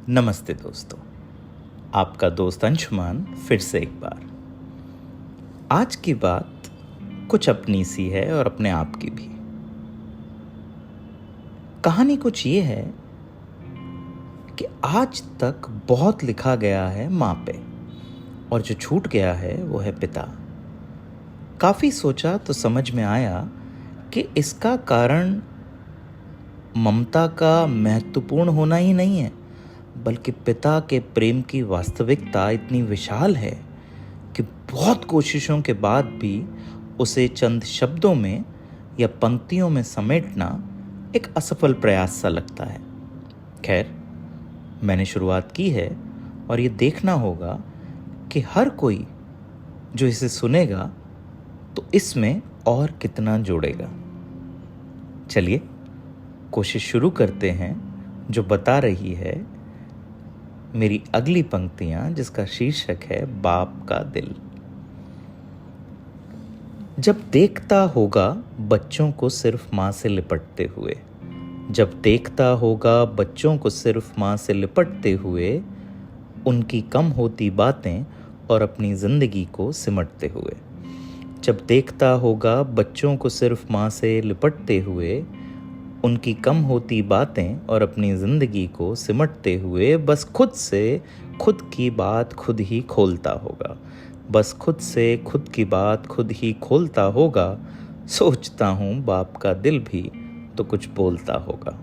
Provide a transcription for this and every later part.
नमस्ते दोस्तों, आपका दोस्त अंशुमान फिर से एक बार। आज की बात कुछ अपनी सी है और अपने आप की भी। कहानी कुछ ये है कि आज तक बहुत लिखा गया है माँ पे और जो छूट गया है वो है पिता। काफ़ी सोचा तो समझ में आया कि इसका कारण ममता का महत्वपूर्ण होना ही नहीं है, बल्कि पिता के प्रेम की वास्तविकता इतनी विशाल है कि बहुत कोशिशों के बाद भी उसे चंद शब्दों में या पंक्तियों में समेटना एक असफल प्रयास सा लगता है। खैर, मैंने शुरुआत की है और ये देखना होगा कि हर कोई जो इसे सुनेगा तो इसमें और कितना जोड़ेगा। चलिए कोशिश शुरू करते हैं, जो बता रही है मेरी अगली पंक्तियां, जिसका शीर्षक है बाप का दिल। जब देखता होगा बच्चों को सिर्फ माँ से लिपटते हुए, जब देखता होगा बच्चों को सिर्फ माँ से लिपटते हुए, उनकी कम होती बातें और अपनी जिंदगी को सिमटते हुए। जब देखता होगा बच्चों को सिर्फ माँ से लिपटते हुए, उनकी कम होती बातें और अपनी ज़िंदगी को सिमटते हुए, बस खुद से खुद की बात खुद ही खोलता होगा, बस खुद से खुद की बात खुद ही खोलता होगा। सोचता हूँ बाप का दिल भी तो कुछ बोलता होगा,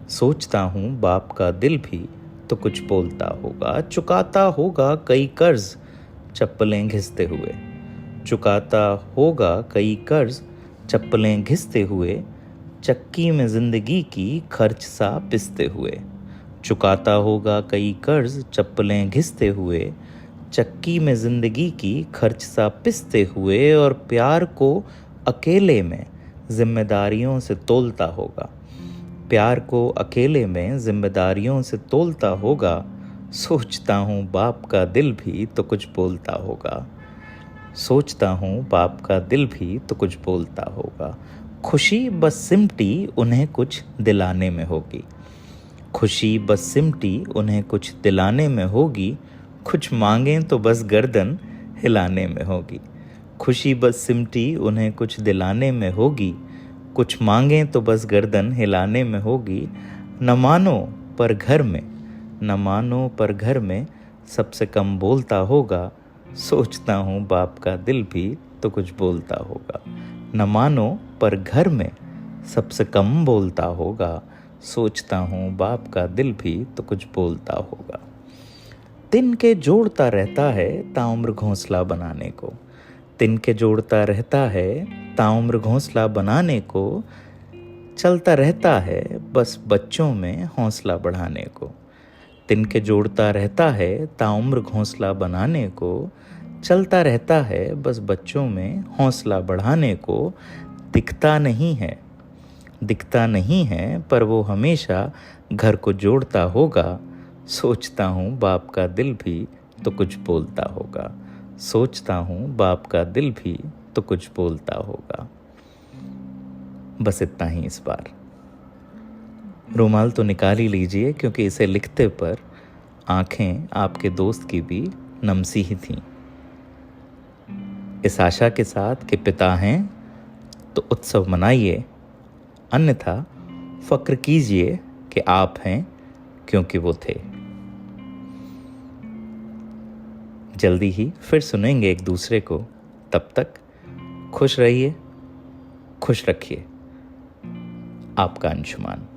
सोचता हूँ बाप का दिल भी तो कुछ बोलता होगा। चुकाता होगा कई कर्ज चप्पलें घिसते हुए, चुकाता होगा कई कर्ज चप्पलें घिसते हुए, चक्की में जिंदगी की खर्च सा पिसते हुए। चुकाता होगा कई कर्ज चप्पलें घिसते हुए, चक्की में जिंदगी की खर्च सा पिसते हुए, और प्यार को अकेले में जिम्मेदारियों से तोलता होगा, प्यार को अकेले में जिम्मेदारियों से तोलता होगा। सोचता हूँ बाप का दिल भी तो कुछ बोलता होगा, सोचता हूँ बाप का दिल भी तो कुछ बोलता होगा। खुशी बस सिमटी उन्हें कुछ दिलाने में होगी, खुशी बस सिमटी उन्हें कुछ दिलाने में होगी, कुछ मांगें तो बस गर्दन हिलाने में होगी। खुशी बस सिमटी उन्हें कुछ दिलाने में होगी, कुछ मांगें तो बस गर्दन हिलाने में होगी। न मानो पर घर में, न मानो पर घर में सबसे कम बोलता होगा। सोचता हूँ बाप का दिल भी तो कुछ बोलता होगा। न मानो पर घर में सबसे कम बोलता होगा। सोचता हूँ बाप का दिल भी तो कुछ बोलता होगा। तिनके जोड़ता रहता है ताउम्र घोंसला बनाने को, तिनके जोड़ता रहता है ताउम्र घोंसला बनाने को, चलता रहता है बस बच्चों में हौसला बढ़ाने को। तिनके जोड़ता रहता है ताउम्र घोंसला बनाने को, चलता रहता है बस बच्चों में हौसला बढ़ाने को। दिखता नहीं है, दिखता नहीं है, पर वो हमेशा घर को जोड़ता होगा। सोचता हूँ बाप का दिल भी तो कुछ बोलता होगा, सोचता हूँ बाप का दिल भी तो कुछ बोलता होगा। बस इतना ही इस बार। रुमाल तो निकाल ही लीजिए, क्योंकि इसे लिखते पर आंखें आपके दोस्त की भी नमसी ही थीं। इस आशा के साथ कि पिता हैं तो उत्सव मनाइए, अन्यथा फक्र कीजिए कि आप हैं क्योंकि वो थे। जल्दी ही फिर सुनेंगे एक दूसरे को। तब तक खुश रहिए, खुश रखिए। आपका अंशुमान।